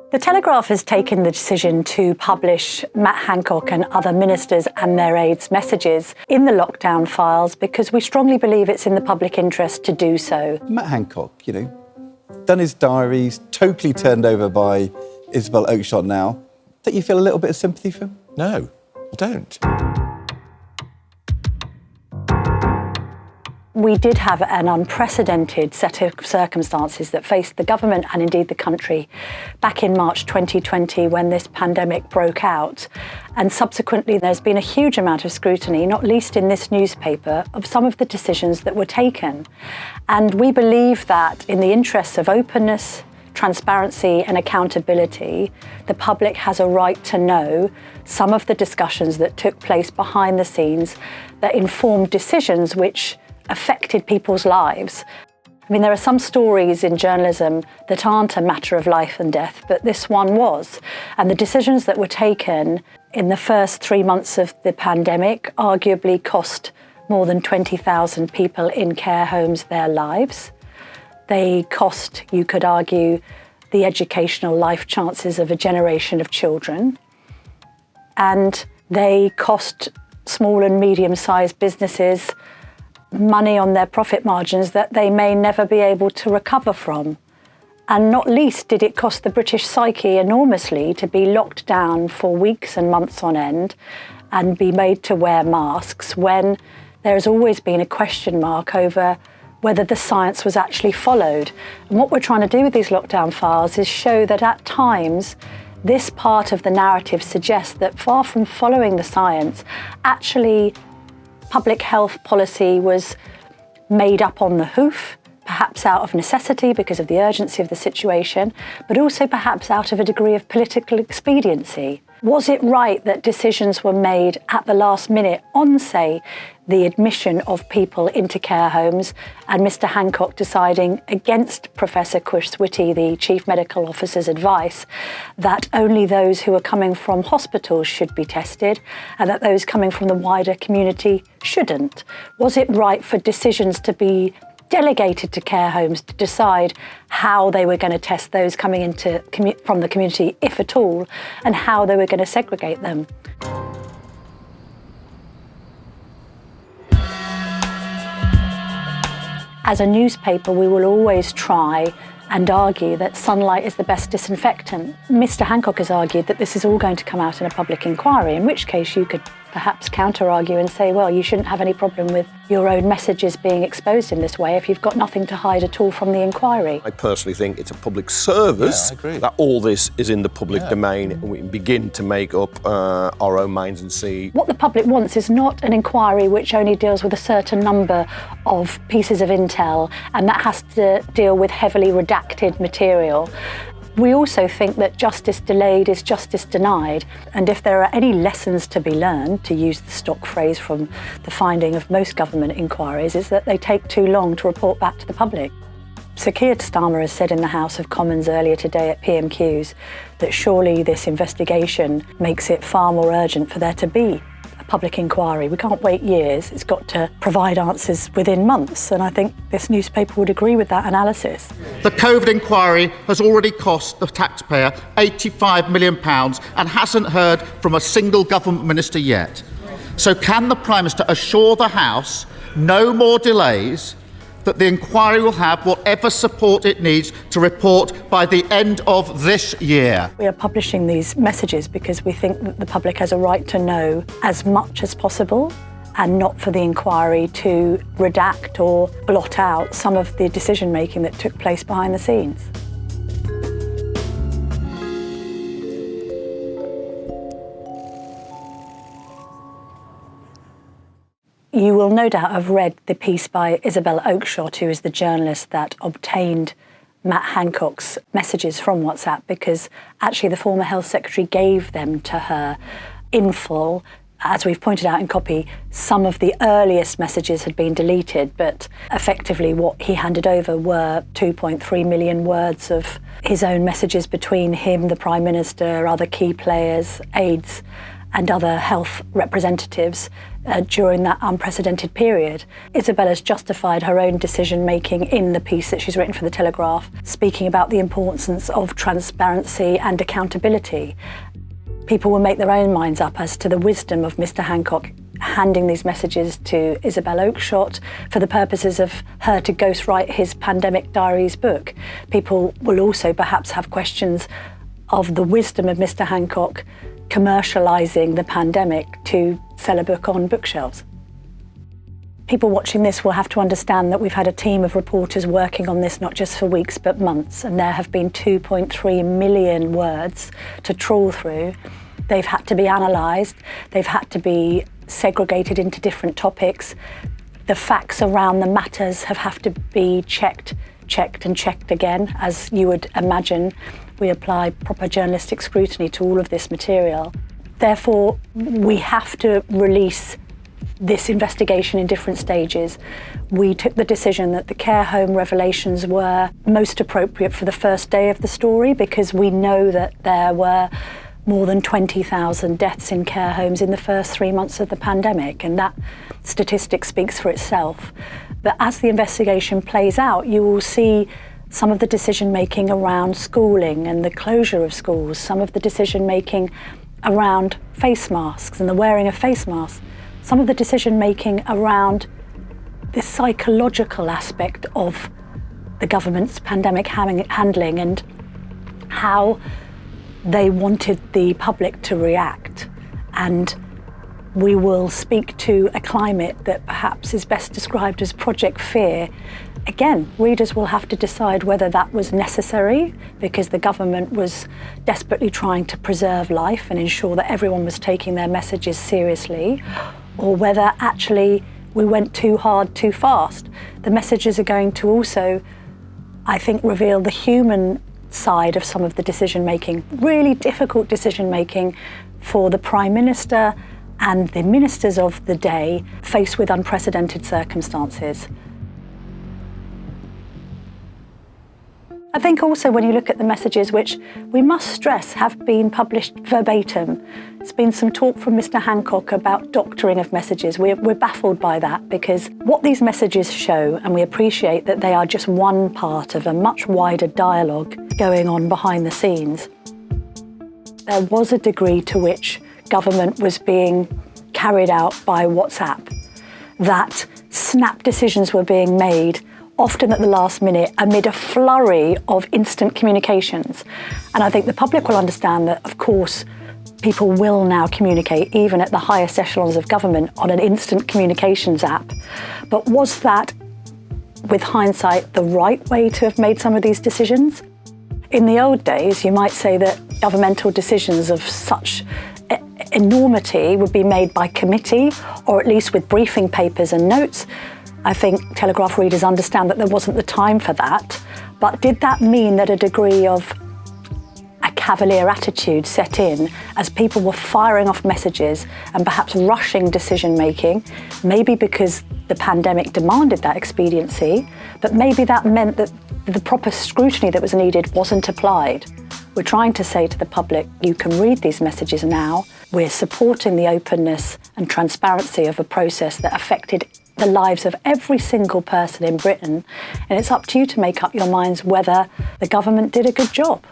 The Telegraph has taken the decision to publish Matt Hancock and other ministers and their aides' messages in the lockdown files because we strongly believe it's in the public interest to do so. Matt Hancock, done his diaries, totally turned over by Isabel Oakeshott now. Don't you feel a little bit of sympathy for him? No, I don't. We did have an unprecedented set of circumstances that faced the government and indeed the country back in March 2020 when this pandemic broke out. And subsequently, there's been a huge amount of scrutiny, not least in this newspaper, of some of the decisions that were taken. And we believe that in the interests of openness, transparency and accountability, the public has a right to know some of the discussions that took place behind the scenes that informed decisions which affected people's lives. I mean, there are some stories in journalism that aren't a matter of life and death, but this one was. And the decisions that were taken in the first 3 months of the pandemic arguably cost more than 20,000 people in care homes their lives. They cost, you could argue, the educational life chances of a generation of children. And they cost small and medium-sized businesses money on their profit margins that they may never be able to recover from. And not least did it cost the British psyche enormously to be locked down for weeks and months on end and be made to wear masks when there has always been a question mark over whether the science was actually followed. And what we're trying to do with these lockdown files is show that at times this part of the narrative suggests that far from following the science, actually public health policy was made up on the hoof, perhaps out of necessity because of the urgency of the situation, but also perhaps out of a degree of political expediency. Was it right that decisions were made at the last minute on, say, the admission of people into care homes and Mr Hancock deciding against Professor Chris Whitty, the Chief Medical Officer's advice, that only those who are coming from hospitals should be tested and that those coming from the wider community shouldn't? Was it right for decisions to be delegated to care homes to decide how they were going to test those coming into from the community, if at all, and how they were going to segregate them? As a newspaper, we will always try and argue that sunlight is the best disinfectant. Mr Hancock has argued that this is all going to come out in a public inquiry, in which case you could perhaps counter-argue and say, well, you shouldn't have any problem with your own messages being exposed in this way if you've got nothing to hide at all from the inquiry. I personally think it's a public service that all this is in the public domain and we can begin to make up our own minds and see. What the public wants is not an inquiry which only deals with a certain number of pieces of intel and that has to deal with heavily redacted material. We also think that justice delayed is justice denied, and if there are any lessons to be learned, to use the stock phrase from the finding of most government inquiries, is that they take too long to report back to the public. Sir Keir Starmer has said in the House of Commons earlier today at PMQs that surely this investigation makes it far more urgent for there to be a public inquiry. We can't wait years. It's got to provide answers within months, and I think this newspaper would agree with that analysis. The COVID inquiry has already cost the taxpayer £85 million and hasn't heard from a single government minister yet. So can the Prime Minister assure the House no more delays, that the inquiry will have whatever support it needs to report by the end of this year? We are publishing these messages because we think that the public has a right to know as much as possible and not for the inquiry to redact or blot out some of the decision-making that took place behind the scenes. You will no doubt have read the piece by Isabel Oakeshott, who is the journalist that obtained Matt Hancock's messages from WhatsApp, because actually the former Health Secretary gave them to her in full. As we've pointed out in copy, some of the earliest messages had been deleted, but effectively what he handed over were 2.3 million words of his own messages between him, the Prime Minister, other key players, aides, and other health representatives during that unprecedented period. Isabella's justified her own decision-making in the piece that she's written for the Telegraph, speaking about the importance of transparency and accountability. People will make their own minds up as to the wisdom of Mr Hancock handing these messages to Isabel Oakeshott for the purposes of her to ghostwrite his Pandemic Diaries book. People will also perhaps have questions of the wisdom of Mr Hancock commercialising the pandemic to sell a book on bookshelves. People watching this will have to understand that we've had a team of reporters working on this not just for weeks but months, and there have been 2.3 million words to trawl through. They've had to be analysed, they've had to be segregated into different topics. The facts around the matters have to be checked and checked again. As you would imagine, we apply proper journalistic scrutiny to all of this material. Therefore, we have to release this investigation in different stages. We took the decision that the care home revelations were most appropriate for the first day of the story, because we know that there were more than 20,000 deaths in care homes in the first 3 months of the pandemic, and that statistic speaks for itself. But as the investigation plays out, you will see some of the decision-making around schooling and the closure of schools, some of the decision-making around face masks and the wearing of face masks, some of the decision-making around the psychological aspect of the government's pandemic handling and how they wanted the public to react. And we will speak to a climate that perhaps is best described as Project Fear. Again, readers will have to decide whether that was necessary because the government was desperately trying to preserve life and ensure that everyone was taking their messages seriously, or whether actually we went too hard too fast. The messages are going to also, I think, reveal the human side of some of the decision-making, really difficult decision-making for the Prime Minister and the ministers of the day faced with unprecedented circumstances. I think also when you look at the messages, which we must stress have been published verbatim, there's been some talk from Mr Hancock about doctoring of messages. We're baffled by that, because what these messages show, and we appreciate that they are just one part of a much wider dialogue going on behind the scenes. There was a degree to which government was being carried out by WhatsApp, that snap decisions were being made often at the last minute amid a flurry of instant communications. And I think the public will understand that, of course, people will now communicate, even at the highest echelons of government, on an instant communications app. But was that, with hindsight, the right way to have made some of these decisions? In the old days, you might say that governmental decisions of such enormity would be made by committee, or at least with briefing papers and notes. I think Telegraph readers understand that there wasn't the time for that. But did that mean that a degree of a cavalier attitude set in as people were firing off messages and perhaps rushing decision-making, maybe because the pandemic demanded that expediency, but maybe that meant that the proper scrutiny that was needed wasn't applied? We're trying to say to the public, you can read these messages now. We're supporting the openness and transparency of a process that affected the lives of every single person in Britain, and it's up to you to make up your minds whether the government did a good job.